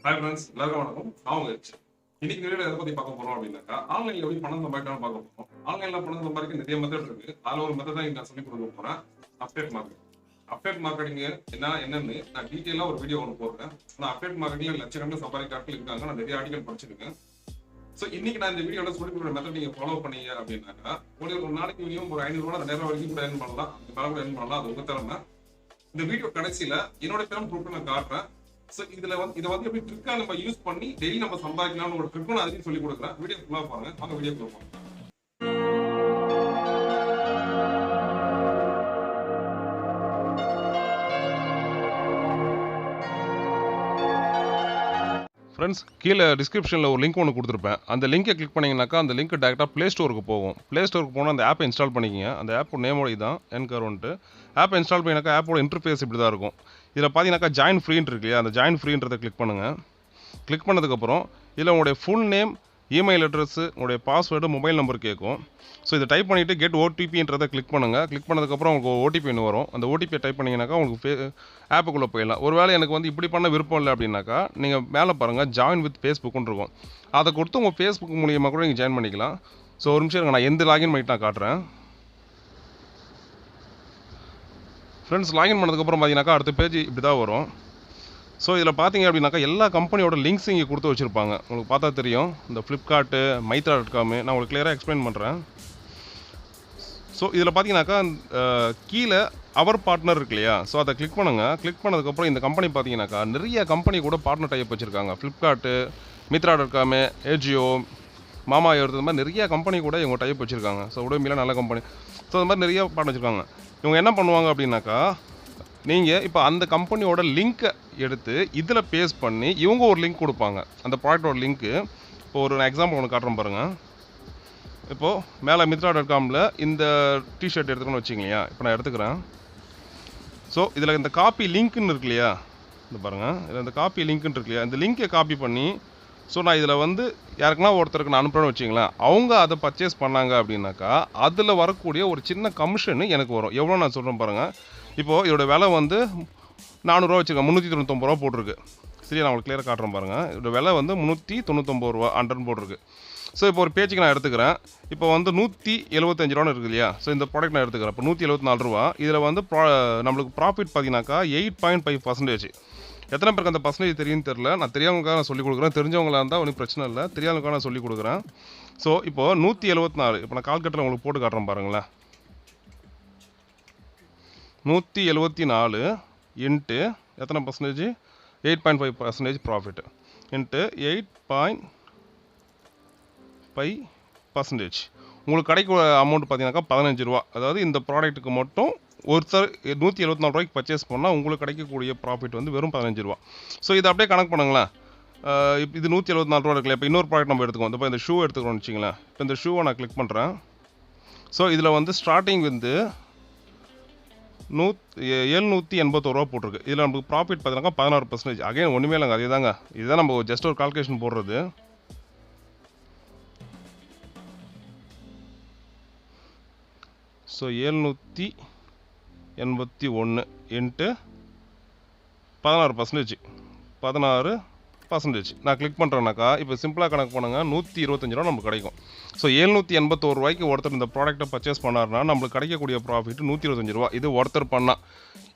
Hi friends, எல்லாருக்கும் வணக்கம். நான் உங்க ஹெச். இன்னைக்கு வீடியோல எதை பத்தி பார்க்க போறோம் அப்படின்னாக்கா, ஆன்லைன்ல எப்படி பணம் சம்பாதிக்கலாம்னு பார்க்க போறோம். ஆன்லைன்ல பணம் சம்பாதிக்க நிறைய மெத்தட் இருக்கு. அதுல ஒரு மெத்தட் தான் நான் சொல்லி கொடுக்க போறேன். Affiliate marketing. அஃபிலியேட் மார்க்கெட்டிங் என்னன்னு நான் டீடைலா ஒரு வீடியோ ஒன்று போடுறேன். நான் அஃபிலியேட் மார்க்கெட்டிங்ல லட்சக்கணக்கில் சம்பாதிக்கிறார்கள் இருக்காங்க. நான் நிறைய ஆர்டிகல் படிச்சிருக்கேன். ஸோ இன்னைக்கு நான் இந்த வீடியோல சொல்லி கொடுக்குற மெத்தட் நீங்க ஃபாலோ பண்ணீங்க அப்படின்னாக்கா, உங்களுக்கு ஒரு நாளைக்கு மினிமம் ஒரு 500 ரூபாய் 2000 வரைக்கும் கூட earn பண்ணலாம். அந்த மேல கூட earn பண்ணலாம். அது உங்க திறமை. இந்த வீடியோ கடைசியில என்னோட திறமை ப்ரூஃப் நான் காட்டுறேன். ஸோ இதை வந்து எப்படி ட்ரிக்கா நம்ம யூஸ் பண்ணி டெய்லி நம்ம சம்பாதிக்கலாம்னு ஒரு ட்ரிக்கும் நான் அதையும் சொல்லி கொடுக்குறேன். வீடியோ ஃபுல்லாக பாருங்க. வாங்க வீடியோ கொடுப்போம். ஃப்ரெண்ட்ஸ், கீழே டிஸ்கிரிப்ஷனில் ஒரு லிங்க் ஒன்று கொடுத்துருப்பேன். அந்த லிங்கை கிளிக் பண்ணிங்கனாக்கா அந்த லிங்க் டேரெக்டாக ப்ளே ஸ்டோருக்கு போகும். ப்ளே ஸ்டோருக்கு போனால் அந்த ஆப்பை இன்ஸ்டால் பண்ணிக்கிங்க. அந்த ஆப்போட நேமோட இதுதான் Earnkaro. ஆப்பை இன்ஸ்டால் பண்ணினாக்கா ஆப்போட இன்டர்ஃபேஸ் இப்படி தான் இருக்கும். இதில் பார்த்தீங்கன்னாக்கா ஜாயின் ஃப்ரீன்னு இருக்கு இல்லையா, அந்த ஜாயின் ஃப்ரீன்றதை கிளிக் பண்ணுங்கள். கிளிக் பண்ணதுக்கப்புறம் இதில் உங்களுடைய ஃபுல் நேம், இமெயில் அட்ரஸ்ஸு, உங்களுடைய பாஸ்வேர்டு, மொபைல் நம்பர் கேட்கும். ஸோ இதை டைப் பண்ணிவிட்டு கெட் ஓடிபின்றதை கிளிக் பண்ணுங்கள். கிளிக் பண்ணதுக்கப்புறம் உங்களுக்கு ஓடிபி ஒன்று வரும். அந்த ஓடிபியை டைப் பண்ணிங்கனாக்கா உங்களுக்கு ஆப்புக்குள்ளே போயிடலாம். ஒருவேளை எனக்கு வந்து இப்படி பண்ண விருப்பம் இல்லை அப்படின்னாக்கா நீங்கள் மேலே பாருங்கள் ஜாயின் வித் ஃபேஸ்புக்குன்னு இருக்கும். அதை கொடுத்து உங்கள் ஃபேஸ்புக் மூலியமாக கூட நீங்கள் ஜாயின் பண்ணிக்கலாம். ஸோ ஒரு நிமிஷம் இருங்க, நான் எந்த லாகின் பண்ணிட்டு நான் காட்டுறேன். ஃப்ரெண்ட்ஸ், லாகின் பண்ணதுக்கப்புறம் பார்த்தீங்கன்னாக்கா அடுத்த பேஜ் இப்படி தான் வரும். ஸோ இதில் பார்த்தீங்க அப்படின்னாக்கா எல்லா கம்பெனியோட லிங்க்ஸ் இங்கே கொடுத்து வச்சுருப்பாங்க. உங்களுக்கு பார்த்தா தெரியும். இந்த ஃப்ளிப்கார்ட்டு, Myntra.com நான் உங்களுக்கு கிளியராக எக்ஸ்பிளைன் பண்ணுறேன். ஸோ இதில் பார்த்தீங்கன்னாக்கா கீழே அவர் பார்ட்னர் இருக்கு இல்லையா, ஸோ அதை கிளிக் பண்ணுங்கள். கிளிக் பண்ணதுக்கப்புறம் இந்த கம்பெனி பார்த்தீங்கன்னாக்கா நிறைய கம்பெனி கூட பார்ட்னர் டைப் வச்சுருக்காங்க. ஃப்ளிப்கார்ட்டு, Myntra.com, ஏஜியோ, மாமா எர்த், இந்த மாதிரி நிறைய கம்பெனி கூட இவங்க டைப் வச்சுருக்காங்க. ஸோ உடம்புல நல்ல கம்பெனி. ஸோ இந்த மாதிரி நிறைய பார்ட்னர் வச்சுருக்காங்க. இவங்க என்ன பண்ணுவாங்க அப்படின்னாக்கா, நீங்கள் இப்போ அந்த கம்பெனியோட லிங்க்கை எடுத்து இதில் பேஸ்ட் பண்ணி இவங்க ஒரு லிங்க் கொடுப்பாங்க. அந்த ப்ராடக்டோட லிங்க்கு இப்போ ஒரு எக்ஸாம்பிள் ஒன்று காட்டுறேன் பாருங்கள். இப்போது மேலே Myntra.comல இந்த டிஷர்ட் எடுத்துக்கணும்னு வச்சிங்களையா, இப்போ நான் எடுத்துக்கிறேன். ஸோ இதில் இந்த காப்பி லிங்க்குன்னு இருக்கு இல்லையா, இந்த பாருங்கள், இதில் இந்த காப்பி லிங்க்குன்னு இருக்கு இல்லையா, இந்த லிங்க்கை காப்பி பண்ணி ஸோ நான் இதில் வந்து யாருக்குன்னா ஒருத்தருக்கு நான் அனுப்புகிறேன்னு வச்சிங்களேன், அவங்க அதை பர்ச்சேஸ் பண்ணாங்க அப்படின்னாக்கா அதில் வரக்கூடிய ஒரு சின்ன கமிஷன் எனக்கு வரும். எவ்வளோ நான் சொல்கிறேன் பாருங்கள். இப்போது இதோட விலை வந்து 400 வச்சுருக்கேன், 399 ரூபா போட்டிருக்கு. சரியா, நான் உங்களுக்கு கிளியராக காட்டுறேன் பாருங்கள். இதோட விலை வந்து 399 ரூபா 100 போட்டிருக்கு. ஸோ இப்போ ஒரு பேஜுக்கு நான் எடுத்துக்கிறேன். இப்போ வந்து 175 ரூபான்னு இருக்குது இல்லையா, ஸோ இந்த ப்ராடக்ட் நான் எடுத்துக்கிறேன். இப்போ 174 ரூபா. இதில் வந்து நம்மளுக்கு ப்ராஃபிட் பார்த்தீங்கன்னாக்கா 8.5%. எத்தனை பேருக்கு அந்த பர்சன்டேஜ் தெரியும்னு தெரில. நான் தெரியாதவங்களுக்காக நான் சொல்லிக் கொடுக்குறேன். தெரிஞ்சவங்களாக இருந்தால் ஒன்றும் பிரச்சனை இல்லை, தெரியாதவங்களுக்காக நான் சொல்லிக் கொடுக்குறேன். ஸோ இப்போது 174, இப்போ நான் கால்குலேட்டரில் உங்களுக்கு போட்டு காட்டுறேன் பாருங்களேன். 174 இன்ட்டு எத்தனை பர்சன்டேஜ், 8.5% ப்ராஃபிட் இன்ட்டு 8.5%. உங்களுக்கு கிடைக்கும் அமௌண்ட் பார்த்தீங்கன்னாக்கா 15 ரூபா. அதாவது இந்த ப்ராடக்ட்டுக்கு மட்டும் ஒருத்தர் 174 ரூபாய்க்கு பர்ச்சேஸ் பண்ணால் உங்களுக்கு கிடைக்கக்கூடிய ப்ராஃபிட் வந்து வெறும் 15 ரூபா. ஸோ இதை அப்படியே கணக்கு பண்ணுங்களேன். இப்போ இது 174 ரூபா இருக்குல்ல. இப்போ இன்னொரு ப்ராடக்ட் நம்ம எடுத்துக்கோம். இப்போ இந்த ஷூ எடுத்துக்கிறோம்னு வச்சிங்களேன். இப்போ இந்த ஷூவை நான் கிளிக் பண்ணுறேன். ஸோ இதில் வந்து ஸ்டார்டிங் வந்து 781 ரூபா போட்டிருக்கு. இதில் நமக்கு ப்ராஃபிட் பார்த்தீங்கன்னா 16%. அகைன் ஒன்றுமே இல்லைங்க, அதே தாங்க. இதுதான் நம்ம ஜஸ்ட் ஒரு கால்குலேஷன் போடுறது. So 781 into 16%. நான் கிளிக் பண்ணுறேன்னாக்கா இப்போ சிம்பிளாக கணக்கு பண்ணுங்க, 125 ரூபா நமக்கு கிடைக்கும். ஸோ 781 ரூபாய்க்கு ஒருத்தர் இந்த ப்ராடக்ட்டை பர்ச்சேஸ் பண்ணார்னா நம்மளுக்கு கிடைக்கக்கூடிய ப்ராஃபிட் 125 ரூபா. இது ஒருத்தர் பண்ணால்.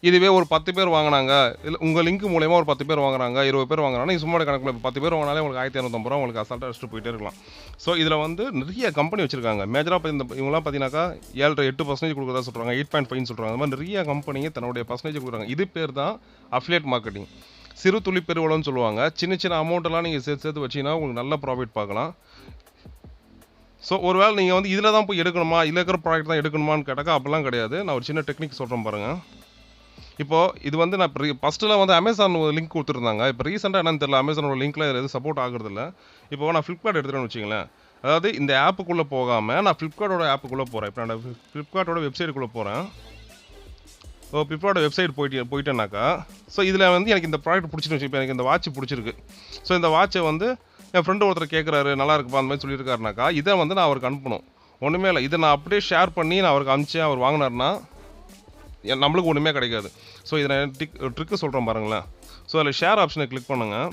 இதுவே ஒரு 10 பேர் வாங்கினாங்க, இல்லை உங்கள் லிங்க் மூலயமா ஒரு 10 பேர் வாங்குறாங்க, 20 பேர் வாங்குறாங்கன்னா நீங்கள் சும்மா கணக்கு இப்போ 10 பேர் வாங்கினாலே உங்களுக்கு 1250 ரூபா உங்களுக்கு அசால்ட்டாக அடிச்சுட்டு போயிட்டே இருக்கலாம். ஸோ இதில் வந்து நிறைய கம்பெனி வச்சுருக்காங்க. மேஜராக இந்த இவங்களாம் பார்த்தீங்கன்னாக்கா 7-8% கொடுக்குறதா சொல்கிறாங்க, 8.5 சொல்கிறாங்க. அந்த மாதிரி நிறைய கம்பெனிங்க தன்னுடைய பர்சன்டேஜ் கொடுக்குறாங்க. இது பேர் தான் அஃபிலியேட் மார்க்கெட்டிங். சிறு துளி பெருவளம்னு சொல்லுவாங்க. சின்ன சின்ன அமௌண்ட்டெல்லாம் நீங்கள் சேர்த்து வச்சிங்கன்னா உங்களுக்கு நல்ல ப்ராஃபிட் பார்க்கலாம். ஸோ ஒருவேளை நீங்கள் வந்து இதில் தான் போய் எடுக்கணுமா, இதில் இருக்கிற ப்ராடக்ட் தான் எடுக்கணுமான்னு கேட்டாக்கா அப்படிலாம் கிடையாது. நான் ஒரு சின்ன டெக்னிக் சொல்கிறேன் பாருங்கள். இப்போது இது வந்து நான் ஃபஸ்ட்டில் வந்து அமேசான் லிங்க் கொடுத்துருந்தாங்க. இப்போ ரீசெண்டாக என்னன்னு தெரியல, அமேசானோட லிங்க்கில் எதுவும் சப்போர்ட் ஆகுறதில்ல. இப்போ நான் ஃப்ளிப்கார்ட் எடுத்துகிட்டேன்னு வச்சிங்களேன். அதாவது இந்த ஆப்புக்குள்ளே போகாமல் நான் ஃப்ளிப்கார்ட்டோட ஆப்புக்குள்ளே போகிறேன். இப்போ நான் ஃப்ளிப்கார்ட்டோட வெப்சைட்டுக்குள்ளே போகிறேன். இப்போ ஃப்ளிப்கார்ட் வெப்சைட் போயிட்டேனாக்கா, ஸோ இதில் வந்து எனக்கு இந்த ப்ராடக்ட் பிடிச்சிருந்துச்சு. இப்போ எனக்கு இந்த வாட்ச் பிடிச்சிருக்கு. ஸோ இந்த வாட்சை வந்து என் ஃப்ரெண்டு ஒருத்தர் கேட்குறாரு, நல்லா இருக்குப்பா அந்த மாதிரி சொல்லியிருக்காருனாக்கா இதை வந்து நான் அவருக்கு அனுப்பணும். ஒன்றுமே இல்லை, இதை நான் அப்படியே ஷேர் பண்ணி நான் அவருக்கு அனுப்பிச்சேன், அவர் வாங்கினார்னா நம்மளுக்கு ஒன்றுமே கிடைக்காது. ஸோ இதை நான் ட்ரிக்கு சொல்கிறேன் பாருங்களேன். ஸோ அதில் ஷேர் ஆப்ஷனை கிளிக் பண்ணுங்கள்.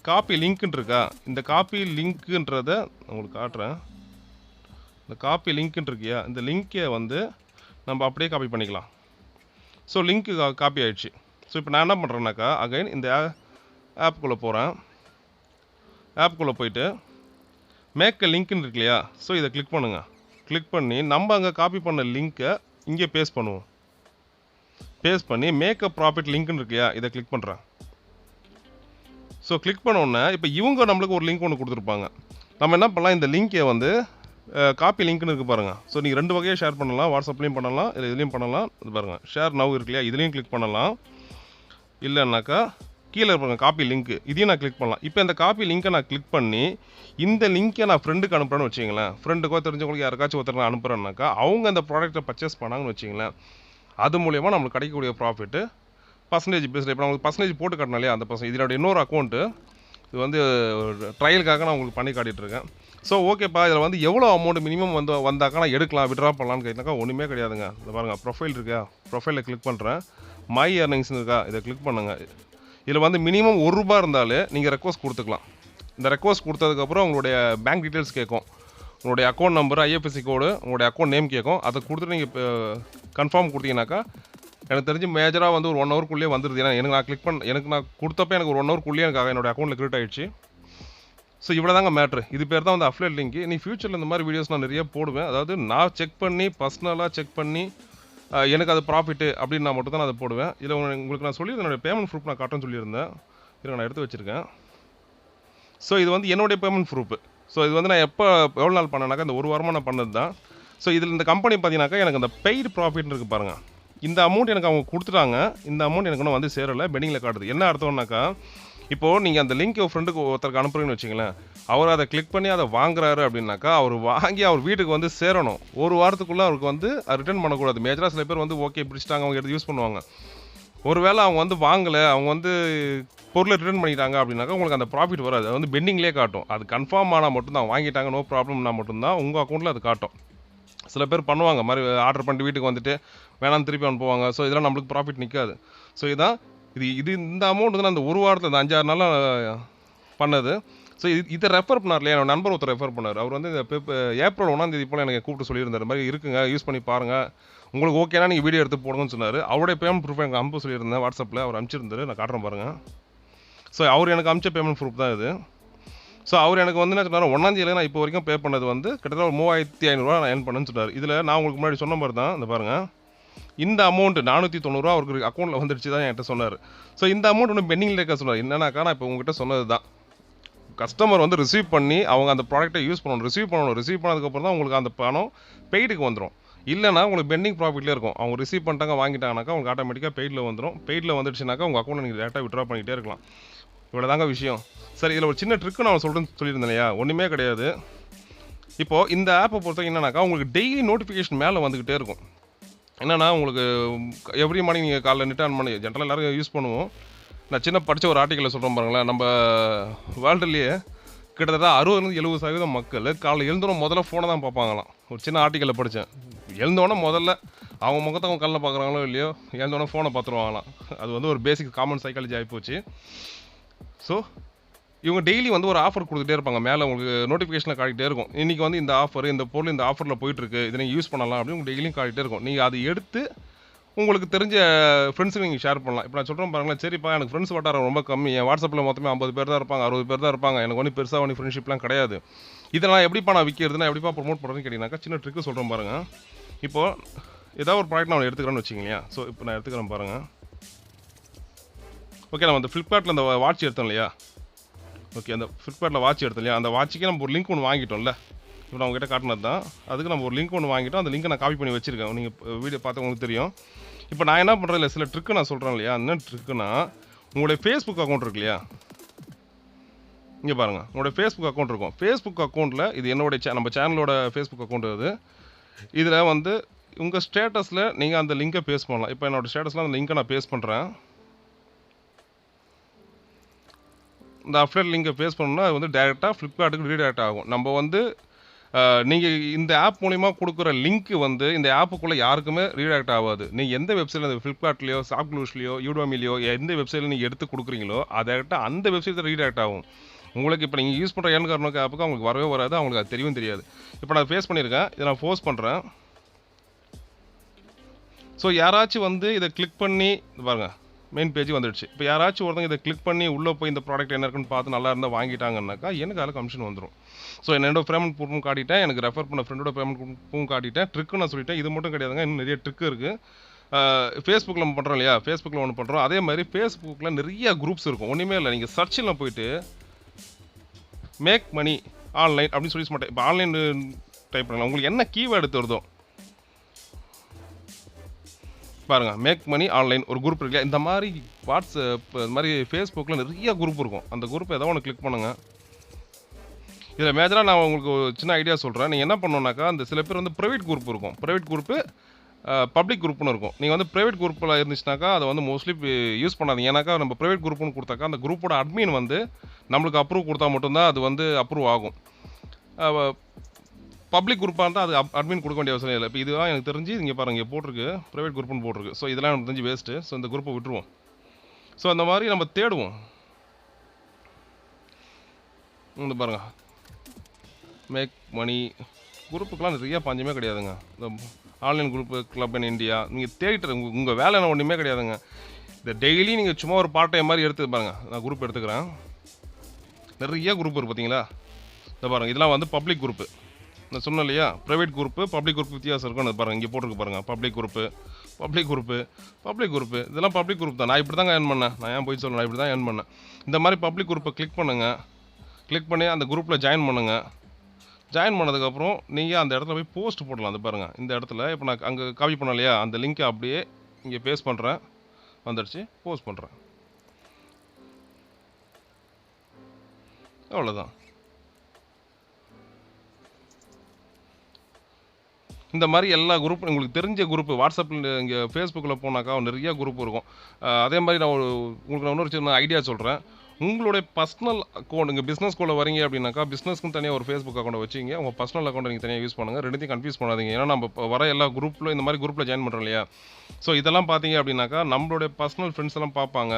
காப்பி லிங்க்னு இருக்கா, இந்த காப்பி லிங்க்குன்றத உங்களுக்கு காட்டுறேன். இந்த காப்பி லிங்க்னு இருக்கியா, இந்த லிங்க்கை வந்து நம்ம அப்படியே காப்பி பண்ணிக்கலாம். ஸோ லிங்க்கு காப்பி ஆகிடுச்சு. ஸோ இப்போ நான் என்ன பண்ணுறேன்னாக்கா, அகைன் இந்த ஆப்புக்குள்ளே போகிறேன். ஆப்புக்குள்ளே போயிட்டு மேக் அ லிங்க்னு இருக்கு இல்லையா, ஸோ இதை கிளிக் பண்ணுங்கள். கிளிக் பண்ணி நம்ம அங்கே காப்பி பண்ண லிங்க்கை இங்கே பேஸ்ட் பண்ணுவோம். பேஸ்ட் பண்ணி மேக் அ ப்ராஃபிட் லிங்க்னு இருக்கு இல்லையா, இதை கிளிக் பண்ணுறேன். ஸோ கிளிக் பண்ணோன்னே இப்போ இவங்க நம்மளுக்கு ஒரு லிங்க் ஒன்று கொடுத்துருப்பாங்க. நம்ம என்ன பண்ணலாம், இந்த லிங்க்கை வந்து காப்பி லிங்க்னு இருக்குது பாருங்கள். ஸோ நீங்கள் 2 வகையாக ஷேர் பண்ணலாம். வாட்ஸ்அப்லேயும் பண்ணலாம், இல்லை இதுலேயும் பண்ணலாம். இது பாருங்கள், ஷேர் நவ் இருக்கு இல்லையா, இதுலேயும் கிளிக் பண்ணலாம். இல்லைன்னாக்கா கீழே இருப்பாங்க காப்பி லிங்க்கு, இதையும் நான் கிளிக் பண்ணலாம். இப்போ இந்த காப்பி லிங்க்கை நான் கிளிக் பண்ணி இந்த லிங்க்கை நான் ஃப்ரெண்டுக்கு அனுப்புகிறேன்னு வச்சிங்களேன். ஃப்ரெண்டுக்கோ தெரிஞ்சவங்களுக்கு யாருக்காச்சும் ஒருத்தர் நான் அனுப்புகிறேன்னாக்கா அவங்க அந்த ப்ராடக்ட்டை பர்ச்சேஸ் பண்ணாங்கன்னு வச்சிங்களேன். அது மூலயமா நம்மளுக்கு கிடைக்கக்கூடிய ப்ராஃபிட்டு பர்சன்டேஜ் பேஸில் இப்போ நம்மளுக்கு பர்சன்டேஜ் போட்டு காட்டினா இல்லையா, அந்த பர்சன்டேஜ் இதனோட இன்னொரு அக்கௌண்ட்டு. இது வந்து ட்ரையலுக்காக நான் உங்களுக்கு பண்ணி காட்டிகிட்ருக்கேன். ஸோ ஓகேப்பா, இதில் வந்து எவ்வளோ அமௌண்ட் மினிமம் வந்தாக்கா நான் எடுக்கலாம், விட்ரா பண்ணலான்னு கேட்டாக்கா ஒன்றுமே கிடையாதுங்க. இதை பாருங்கள், ப்ரொஃபைல் இருக்கா, ப்ரொஃபைலில் கிளிக் பண்ணுறேன். மை earningsனு இருக்கா, இதை கிளிக் பண்ணுங்கள். இதில் வந்து மினிமம் ₹1 இருந்தாலே நீங்கள் ரெக்வஸ்ட் கொடுத்துக்கலாம். இந்த ரெக்வஸ்ட் கொடுத்ததுக்கப்புறம் உங்களுடைய பேங்க் டீட்டெயில்ஸ் கேட்கும், உங்களுடைய அக்கௌண்ட் நம்பர், ஐஎஃப்எஸ்சி கோடு, உங்களுடைய அக்கௌண்ட் நேம் கேட்கும். அதை கொடுத்துட்டு நீங்கள் கன்ஃபார்ம் கொடுத்தீங்கன்னாக்கா எனக்கு தெரிஞ்சு மேஜராக வந்து ஒரு 1 ஹவருக்குள்ளேயே வந்துடுது. ஏன்னா எனக்கு நான் கொடுத்தப்ப எனக்கு ஒரு 1 ஹவருக்குள்ளேயே எனக்கு என்னோடய அக்கௌண்ட்டில் கிரியேட் ஆகிடுச்சு. ஸோ இவ்வளோ தாங்க மேட்ரு. இது பேர் தான் வந்து அஃப்லேட் லிங்க். நீ ஃபியூச்சரில் இந்த மாதிரி வீடியோஸ் நான் நிறைய போடுவேன். அதாவது நான் செக் பண்ணி பர்சனலாக செக் பண்ணி எனக்கு அது ப்ராஃபிட்டு அப்படின்னு நான் மட்டும் தான் அதை போடுவேன். இதில் உங்களுக்கு நான் சொல்லியிருந்தேன், என்னோடய பேமெண்ட் ப்ரூஃப் நான் காட்டுறேன்னு சொல்லியிருந்தேன். இதை நான் எடுத்து வச்சுருக்கேன். ஸோ இது வந்து என்னுடைய பேமெண்ட் ப்ரூஃப். ஸோ இது வந்து நான் எவ்வளோ நாள் பண்ணேனாக்கா இந்த 1 வாரமாக நான் பண்ணது தான். ஸோ இதில் இந்த கம்பெனி பார்த்தீங்கன்னாக்கா எனக்கு அந்த பெய்டு ப்ராஃபிட்னு இருக்குது பாருங்கள். இந்த அமௌண்ட் எனக்கு அவங்க கொடுத்துட்டாங்க. இந்த அமௌண்ட் எனக்கு இன்னும் வந்து சேரலை, பெண்டிங்கில் காட்டுது. என்ன அர்த்தம்னாக்கா, இப்போது நீங்கள் அந்த லிங்க் ஃப்ரெண்டுக்கு ஒருத்தருக்கு அனுப்புறீங்கன்னு வச்சிங்களேன். அவர் அதை கிளிக் பண்ணி அதை வாங்குறாரு அப்படின்னாக்கா அவர் வாங்கி அவர் வீட்டுக்கு வந்து சேரணும். 1 வாரத்துக்குள்ளே அவருக்கு வந்து ரிட்டர்ன் பண்ணக்கூடாது. மேஜராக சில பேர் வந்து ஓகே பிடிச்சிட்டாங்க, அவங்க எடுத்து யூஸ் பண்ணுவாங்க. ஒருவேளை அவங்க வந்து வாங்கலை, அவங்க வந்து பொருளை ரிட்டர்ன் பண்ணிட்டாங்க அப்படின்னாக்கா உங்களுக்கு அந்த ப்ராஃபிட் வராது. அது வந்து பெண்டிங்லேயே காட்டும். அது கன்ஃபார்ம் ஆனால் மட்டும்தான், வாங்கிட்டாங்க நோ ப்ராப்ளம்னா மட்டும்தான் உங்கள் அக்கௌண்ட்டில் அது காட்டும். சில பேர் பண்ணுவாங்க மாதிரி ஆர்டர் பண்ணிட்டு வீட்டுக்கு வந்துட்டு வேணாம் திருப்பி அனுப்புவாங்க. ஸோ இதெல்லாம் நம்மளுக்கு ப்ராஃபிட் நிற்காது. ஸோ இதான் இந்த அமௌண்ட் வந்து நான் அந்த 1 வாரத்தில் இந்த 5-6 நாளாக பண்ணது. ஸோ இதை ரெஃபர் பண்ணார் இல்லையா, என்னோட நண்பர் ஒருத்தர் ரெஃபர் பண்ணார். அவர் வந்து இந்த ஏப்ரல் 1ஆம் தேதி போல் எனக்கு கூப்பிட்டு சொல்லியிருந்தார், இந்த மாதிரி இருக்குங்க, யூஸ் பண்ணி பாருங்கள், உங்களுக்கு ஓகேனா நீங்கள் வீடியோ எடுத்து போடுங்கன்னு சொன்னார். அவருடைய பேமெண்ட் ப்ரூஃப் எனக்கு அனுப்ப சொல்லியிருந்தேன் வாட்ஸ்அப்பில். அவர் அனுப்பிச்சிருந்தாரு, நான் காட்டுறேன் பாருங்கள். ஸோ அவர் எனக்கு அனுப்பிச்ச பேமெண்ட் ப்ரூஃப் தான் இது. ஸோ அவர் எனக்கு வந்து என்ன சொன்னார், 1ஆம் தேதியில் நான் இப்போ வரைக்கும் பே பண்ணது வந்து கிட்டத்தட்ட ஒரு 3500 நான் ஏர்ன் பண்ணேன்னு சொன்னார். இதில் நான் உங்களுக்கு முன்னாடி சொன்ன மாதிரி தான் இந்த பாருங்கள், இந்த அமௌண்ட் 490 அவருக்கு அக்கௌண்ட்டில் வந்துடுச்சு தான் என்கிட்ட சொன்னார். ஸோ இந்த அமௌண்ட் ஒன்று பெண்டிங்கில் இருக்க சொன்னார். என்னன்னாக்கா நான் இப்போ உங்ககிட்ட சொன்னது தான், கஸ்டமர் வந்து ரிசீவ் பண்ணி அவங்க அந்த ப்ராடக்ட்டை யூஸ் பண்ணணும். ரிசீவ் பண்ணதுக்கப்புறம் தான் உங்களுக்கு அந்த பணம் பெய்டுக்கு வந்துடும். இல்லைனா உங்களுக்கு பெண்டிங் ப்ராஃபிட்லேயே இருக்கும். அவங்க ரிசீவ் பண்ணிட்டாங்க வாங்கிட்டாங்கனாக்கா உங்களுக்கு ஆட்டோமேட்டிக்காக பெய்டில் வந்துடும். பெய்டில் வந்துடுச்சுனாக்கா உங்கள் அக்கௌண்ட்டை நீங்கள் டேரெக்டாக விட்ரா பண்ணிகிட்டே இருக்கலாம். இவ்வளோ தாங்க விஷயம். சரி, இதில் ஒரு சின்ன ட்ரிக்கு நான் சொல்லியிருந்தேன் இல்லையா, ஒன்றுமே கிடையாது. இப்போது இந்த ஆப்பை பொறுத்தவரைக்கும் என்னன்னாக்கா உங்களுக்கு டெய்லி நோட்டிஃபிகேஷன் மேலே வந்துக்கிட்டே இருக்கும். என்னென்னா உங்களுக்கு எவ்ரி மார்னிங் நீங்கள் காலைல நெட் ஆன் பண்ணி ஜென்ரலாக எல்லோரும் யூஸ் பண்ணுவோம். நான் சின்ன படித்த ஒரு ஆர்டிக்கலில் சொல்கிறேன் பாருங்களேன். நம்ம வேர்ல்டுலேயே கிட்டத்தட்ட 60-70% மக்கள் காலைல எழுந்தோன்னே முதல்ல ஃபோனை தான் பார்ப்பாங்களாம். ஒரு சின்ன ஆர்டிக்கலில் படித்தேன். எழுந்தோடனே முதல்ல அவங்க முகத்தை அவங்க கல்லில் பார்க்குறாங்களோ இல்லையோ, எழுந்தோடனே ஃபோனை பார்த்துருவாங்களாம். அது வந்து ஒரு பேசிக் காமன் சைக்காலஜி ஆகிப்போச்சு. ஸோ இவங்க டெய்லி வந்து ஒரு ஆஃபர் கொடுத்துட்டே இருப்பாங்க. மேலே உங்களுக்கு நோட்டிஃபிகேஷனில் காட்டிகிட்டே இருக்கும், இன்றைக்கி வந்து இந்த ஆஃபர், இந்த பொருள் இந்த ஆஃபரில் போயிட்டுருக்கு, இதை நீங்கள் யூஸ் பண்ணலாம் அப்படின்னு உங்களுக்கு டெய்லியும் காட்டிகிட்டே இருக்கும். நீங்கள் அதை எடுத்து உங்களுக்கு தெரிஞ்ச ஃப்ரெண்ட்ஸுக்கு நீங்கள் ஷேர் பண்ணலாம். இப்போ நான் சொல்கிறேன் பாருங்களேன், சரிப்பா எனக்கு ஃப்ரெண்ட்ஸ் வட்டாரம் ரொம்ப கம்மி, என் வாட்ஸ்அப்பில் மொத்தமே 50 பேர் தான் இருப்பாங்க, 60 பேர் தான் இருப்பாங்க, எனக்கு ஒன்றும் பெருசாக ஒன்றும் ஃப்ரெண்ட்ஷிப்லாம் கிடையாது, இதெல்லாம் எப்படிப்பா நான் விற்கிறதுனா எப்படிப்பா ப்ரொமோட் பண்ணுறதுன்னு கேட்டிங்கனாக்கா சின்ன ட்ரிக்கு சொல்கிறேன் பாருங்கள். இப்போது ஏதாவது ஒரு ப்ராடக்ட் நான் எடுத்துக்கிறேன்னு வச்சிங்களேன். ஸோ இப்போ நான் எடுத்துக்கிறேன் பாருங்கள். ஓகே, நம்ம அந்த ஃப்ளிப்கார்ட்டில் அந்த வாட்ச் எடுத்தோம் இல்லையா, ஓகே அந்த ஃப்ளிப்கார்ட்டில் வாட்ச் எடுத்தோம் இல்லையா, அந்த வாட்சுக்கே நம்ம ஒரு லிங்க் ஒன்று வாங்கிட்டோம்ல. இப்போ நான் உங்ககிட்ட காட்டினது தான், அதுக்கு நம்ம ஒரு லிங்க் ஒன்று வாங்கிட்டோம். அந்த லிங்க்கை நான் காப்பி பண்ணி வச்சுருக்கேன், நீங்கள் வீடியோ பார்த்து உங்களுக்கு தெரியும். இப்போ நான் என்ன பண்ணுறேன் இல்லை, சில ட்ரிக்கு நான் சொல்கிறேன் இல்லையா, என்ன ட்ரிக்குன்னா உங்களுடைய ஃபேஸ்புக் அக்கௌண்ட் இருக்கு இல்லையா, இங்கே பாருங்கள் உங்களுடைய ஃபேஸ்புக் அக்கௌண்ட் இருக்கும். ஃபேஸ்புக் அக்கௌண்ட்டில் இது என்னோடைய நம்ம சேனலோட ஃபேஸ்புக் அக்கௌண்ட் அது. இதில் வந்து உங்கள் ஸ்டேட்டஸில் நீங்கள் அந்த லிங்கை பேஸ்ட் பண்ணலாம். இப்போ என்னோடய ஸ்டேட்டஸில் அந்த லிங்கை நான் பேஸ்ட் பண்ணுறேன். இந்த அஃப்லேட் லிங்கை பேஸ்ட் பண்ணணும்னா அது வந்து டேரெக்டாக ஃப்ளிப்கார்ட்டுக்கு ரீடைரக்ட் ஆகும். நம்ம வந்து நீங்கள் இந்த ஆப் மூலிமா கொடுக்குற லிங்க் வந்து இந்த ஆப்புக்குள்ளே யாருக்குமே ரீடாக்ட் ஆகாது. நீங்கள் எந்த வெப்சைட்டில் ஃப்ளிப்கார்ட்லையோ ஷாப்க்ளூஸ்லையோ யூடோமிலையோ எந்த வெப்சைட்டில் நீங்கள் எடுத்து கொடுக்குறீங்களோ அதை அந்த வெப்சைட்டில் ரீடாக்ட் ஆகும். உங்களுக்கு இப்போ நீங்கள் யூஸ் பண்ணுற Earnkaro ஆப்புக்கு அவங்களுக்கு வரவே வராது, அவங்களுக்கு அது தெரியவும் தெரியாது. இப்போ நான் ஃபேஸ் பண்ணியிருக்கேன், இதை நான் ஃபோர்ஸ் பண்ணுறேன். ஸோ யாராச்சும் வந்து இதை கிளிக் பண்ணி பாருங்கள் மெயின் பேஜ் வந்துடுச்சு. இப்போ யாராச்சும் ஒருத்தங்க இதை கிளிக் பண்ணி உள்ளே போய் இந்த ப்ராடக்ட் என்ன இருக்குன்னு பார்த்து நல்லா இருந்தால் வாங்கிட்டாங்கன்னாக்கா எனக்கு அதில் கமிஷன் வந்துடும். ஸோ என்னோட பேமெண்ட் ப்ரூஃபும் காட்டிட்டேன், எனக்கு ரெஃபர் பண்ண ஃப்ரெண்டோட பேமெண்ட் ப்ரூஃபும் காட்டிட்டேன். ட்ரிக்கு நான் சொல்லிட்டேன். இது மட்டும் கிடையாதுங்க, இன்னும் நிறைய ட்ரிக் இருக்குது. ஃபேஸ்புக்கில் நம்ம பண்ணுறோம் இல்லையா, ஃபேஸ்புக்கில் ஒன்று பண்ணுறோம். அதே மாதிரி ஃபேஸ்புக்கில் நிறைய குரூப்ஸ் இருக்கும். ஒன்றுமே இல்லை, நீங்கள் சர்ச்சில் போயிட்டு மேக் மணி ஆன்லைன் அப்படின்னு சொல்லி மாட்டேன். இப்போ ஆன்லைன் டைப் பண்ணலாம், உங்களுக்கு என்ன கீவேர்டு வருதோ பாருங்கள், மேக் மணி ஆன்லைன் ஒரு குரூப் இருக்கு. இந்த மாதிரி வாட்ஸ்அப் இந்த மாதிரி ஃபேஸ்புக்கில் நிறைய குரூப் இருக்கும். அந்த குரூப் ஏதோ ஒன்று கிளிக் பண்ணுங்கள். இதில் மேஜராக நான் உங்களுக்கு ஒரு சின்ன ஐடியா சொல்கிறேன். நீங்கள் என்ன பண்ணணுன்னாக்கா, அந்த சில பேர் வந்து ப்ரைவேட் குரூப் இருக்கும், ப்ரைவேட் குரூப்பு பப்ளிக் குரூப்னு இருக்கும். நீங்கள் வந்து ப்ரைவேட் குரூப்பில் இருந்துச்சுனாக்கா அதை வந்து மோஸ்ட்லி யூஸ் பண்ணாதீங்க. ஏன்னாக்கா நம்ம ப்ரைவேட் குரூப்னு கொடுத்தாக்கா அந்த குரூப்போட அட்மின் வந்து நம்மளுக்கு அப்ரூவ் கொடுத்தா மட்டும்தான் அது வந்து அப்ரூவ் ஆகும். பப்ளிக் குரூப்பாக இருந்தால் அது அட்மின் கொடுக்க வேண்டிய அவசியம் இல்லை. இப்போ இதுதான் எனக்கு தெரிஞ்சு இங்கே பாருங்கள், இங்கே போட்டிருக்கு ப்ரைவேட் குரூப்னு போட்டிருக்கு. ஸோ இதெல்லாம் எனக்கு தெரிஞ்சு வேஸ்ட்டு. ஸோ இந்த குரூப்பை விட்டுருவோம். ஸோ அந்த மாதிரி நம்ம தேடுவோம். இந்த பாருங்கள், மேக் மணி குரூப்புக்கெலாம் நிறைய பஞ்சமே கிடையாதுங்க. இந்த online group club in India நீங்கள் தேடிட்டு உங்கள் வேலை என்ன ஒன்றுமே கிடையாதுங்க. இந்த டெய்லி நீங்கள் சும்மா ஒரு பார்ட் டைம் மாதிரி எடுத்து பாருங்கள். நான் குரூப் எடுத்துக்கிறேன், நிறைய குரூப் இருக்குது பார்த்தீங்களா. இந்த பாருங்கள், இதெல்லாம் வந்து பப்ளிக் குரூப்பு. நான் சொன்னேன் இல்லையா, ப்ரைவேட் குரூப்பு பப்ளிக் குரூப் வித்தியாசம் இருக்கும். அது பாருங்கள், இங்கே போட்டிருக்கு பாருங்கள், public group public group public group. இதெல்லாம் பப்ளிக் குரூப் தான். நான் இப்படி தாங்க ஏர்ன் பண்ணேன். நான் ஏன் போய் சொல்லணும், நான் இப்படி தான் ஏர்ன் பண்ணேன். இந்த மாதிரி பப்ளிக் குரூப்பை கிளிக் பண்ணுங்கள். கிளிக் பண்ணி அந்த குரூப்பில் ஜாயின் பண்ணுங்கள். ஜாயின் பண்ணதுக்கப்புறம் நீங்கள் அந்த இடத்துல போய் போஸ்ட் போடலாம். அது பாருங்கள், இந்த இடத்துல இப்போ நான் அங்கே காப்பி பண்ணேன் இல்லையா, அந்த லிங்க்கை அப்படியே இங்கே பேஸ்ட் பண்ணுறேன். வந்துடுச்சு, போஸ்ட் பண்ணுறேன். அவ்வளோதான். இந்த மாதிரி எல்லா குரூப் உங்களுக்கு தெரிஞ்ச குரூப்பு வாட்ஸ்அப்பில் இங்கே ஃபேஸ்புக்கில் போனாக்கா நிறைய குரூப் இருக்கும். அதே மாதிரி நான் உங்களுக்கு நான் இன்னொரு சின்ன ஐடியா சொல்கிறேன். உங்களுடைய பர்சனல் அக்கௌண்ட் இங்கே பிஸ்னஸ்குள்ளே வரீங்க அப்படின்னாக்கா, பிஸ்னஸ்க்கும் தனியாக ஒரு ஃபேஸ்புக் அக்கௌண்ட் வச்சிங்க. உங்கள் பர்சனல் அக்கௌண்ட் நீங்கள் தனியாக யூஸ் பண்ணுங்கள். ரெண்டுத்தையும் கன்ஃபியூஸ் பண்ணாதீங்க. ஏன்னா நம்ம இப்போ வர எல்லா குரூப்பில் இந்த மாதிரி குரூப்பில் ஜாயின் பண்ணுறோம் இல்லையா. ஸோ இதெல்லாம் பார்த்தீங்க அப்படின்னாக்கா நம்மளுடைய பர்சனல் ஃப்ரெண்ட்ஸ் எல்லாம் பார்ப்பாங்க.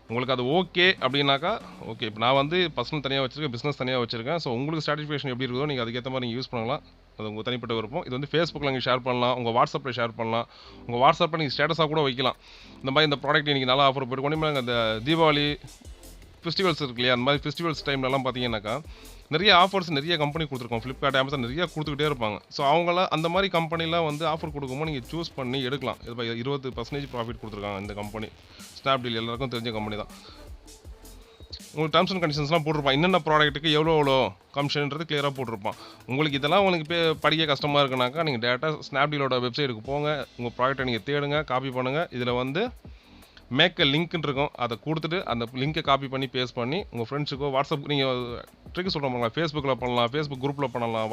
உங்களுக்கு அது ஓகே அப்படின்னாக்கா ஓகே. இப்போ நான் வந்து பர்சனல் தனியாக வச்சுருக்கேன், பிஸ்னஸ் தனியாக வச்சுருக்கேன். ஸோ உங்களுக்கு சாட்டிஸ்ஃபேக்ஷன் எப்படி இருக்குதோ நீங்கள் அதுக்கேற்ற மாதிரி நீங்கள் யூஸ் பண்ணலாம். அது உங்கள் தனிப்பட்ட விருப்பம். இது வந்து ஃபேஸ்புக்கில் நீங்கள் ஷேர் பண்ணலாம், உங்கள் வாட்ஸ்அப்பில் ஷேர் பண்ணலாம், உங்கள் வாட்ஸ்அப்பில் நீங்கள் ஸ்டேட்டஸாக கூட வைக்கலாம். இந்த மாதிரி இந்த ப்ராடக்ட் இன்றைக்கி நல்லா ஆஃபர் போய்ட்டு கொண்டு அந்த தீபாவளி ஃபெஸ்டிவல்ஸ் இருக்கு இல்லையா, அந்த மாதிரி ஃபெஸ்டிவல்ஸ் டைம்லலாம் பார்த்தீங்கன்னாக்கா நிறைய ஆஃபர்ஸ் நிறைய கம்பெனி கொடுத்துருக்கோம். ஃப்ளிப்கார்ட், அமேசான் நிறையா கொடுத்துக்கிட்டே இருப்பாங்க. ஸோ அவங்களாம் அந்த மாதிரி கம்பெனிலாம் வந்து ஆஃபர் கொடுக்கும்போது நீங்கள் சூஸ் பண்ணி எடுக்கலாம். இது 20% ப்ராஃபிட் கொடுத்துருக்காங்க இந்த கம்பெனி. ஸ்னாப்டீல் எல்லாருக்கும் தெரிஞ்ச கம்பெனி தான். உங்களுக்கு டர்ம்ஸ் அண்ட் கண்டிஷன்ஸ்லாம் போட்டிருப்பான், என்னென்ன ப்ராடக்ட்டுக்கு எவ்வளோ கமிஷன்ன்றது கிளியராக போட்டிருப்பான். உங்களுக்கு இதெல்லாம் உங்களுக்கு படிக்க கஷ்டமாக இருக்குனாக்கா நீங்கள் டேரெக்டாக ஸ்னாப்டீலோட வெப்சைட்டுக்கு போங்க, உங்கள் ப்ராடக்ட்டை நீங்கள் தேடுங்க, காப்பி பண்ணுங்கள். இதில் வந்து மேக் அ லிங்க்னு இருக்கும், அதை கொடுத்துட்டு அந்த லிங்க்கை காப்பி பண்ணி பேஸ்ட் பண்ணி உங்கள் ஃப்ரெண்ட்ஸுக்கோ வாட்ஸ்அப் நீங்கள் ட்ரிக் சொல்கிறோம், ஃபேஸ்புக்கில் பண்ணலாம், ஃபேஸ்புக் குரூப்பில் பண்ணலாம்,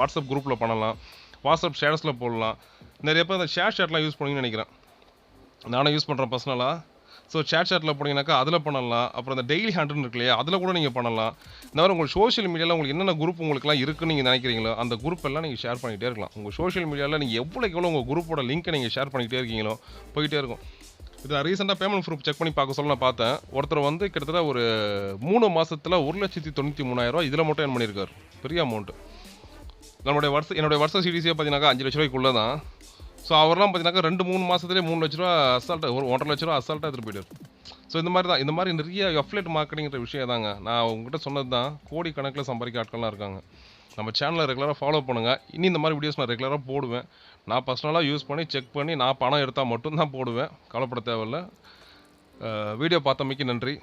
வாட்ஸ்அப் குரூப்பில் பண்ணலாம், வாட்ஸ்அப் ஸ்டேட்டஸில் போடலாம். நிறைய பேர் அந்த ஷேர்லாம் யூஸ் பண்ணுவீங்கன்னு நினைக்கிறேன். நானும் யூஸ் பண்ணுறேன் பர்சனலாக. ஸோ சேட்டில் போனீங்கன்னாக்கா அதில் பண்ணலாம். அப்புறம் இந்த டெய்லி ஹண்ட்ரட் இருக்கு இல்லையா, அதில் கூட நீங்கள் பண்ணலாம். இந்த மாதிரி உங்கள் சோஷியல் மீடியாவில் உங்களுக்கு என்னென்ன குரூப் உங்களுக்குலாம் இருக்குன்னு நீங்கள் நினைக்கிறீங்களோ அந்த குரூப் எல்லாம் நீங்கள் ஷேர் பண்ணிகிட்டே இருக்கலாம். உங்கள் சோஷியல் மீடியாவில் நீங்கள் எவ்வளோ உங்கள் குரூப்போட லிங்க்கை நீங்கள் ஷேர் பண்ணிக்கிட்டே இருக்கீங்களோ போயிட்டே இருக்கும். இது நான் ரீசெண்டாக பேமெண்ட் ப்ரூஃப் செக் பண்ணி பார்க்க சொல்ல நான் பார்த்தேன். ஒருத்தர் வந்து கிட்டத்தட்ட ஒரு 3 மாதத்தில் 1,93,000 இதில் மட்டும் ஏர்ன் பண்ணியிருக்காரு. பெரிய அமௌண்ட்டு. என்னுடைய வருஷ சிடிசியாக பார்த்தீங்கன்னாக்கா 5 லட்ச ரூபாய்க்குள்ளே தான். ஸோ அவரெல்லாம் பார்த்தீங்கன்னாக்கா 2-3 மாதத்துலேயே 3 லட்ச ரூபா அசால்ட்டாக, ஒரு 1,50,000 லட்ச ரூபா அசால்ட்டாக எடுத்துகிட்டு போயிட்டார். ஸோ இந்த மாதிரி தான், இந்த மாதிரி நிறைய அஃப்லேட் மார்க்கெட்டிங்கிற விஷயம் தாங்க. நான் உங்கள்கிட்ட சொன்னது தான், கோடி கணக்கில் சம்பாதிக்க ஆட்கள்லாம் இருக்காங்க. நம்ம சேனலை ரெகுலராக ஃபாலோ பண்ணுங்கள். இனி இந்த மாதிரி வீடியோஸ் நான் ரெகுலராக போடுவேன். நான் பர்சனலாக யூஸ் பண்ணி செக் பண்ணி நான் பணம் எடுத்தால் மட்டும்தான் போடுவேன். கவலைப்பட தேவையில்லை. வீடியோ பார்த்தமைக்கு நன்றி.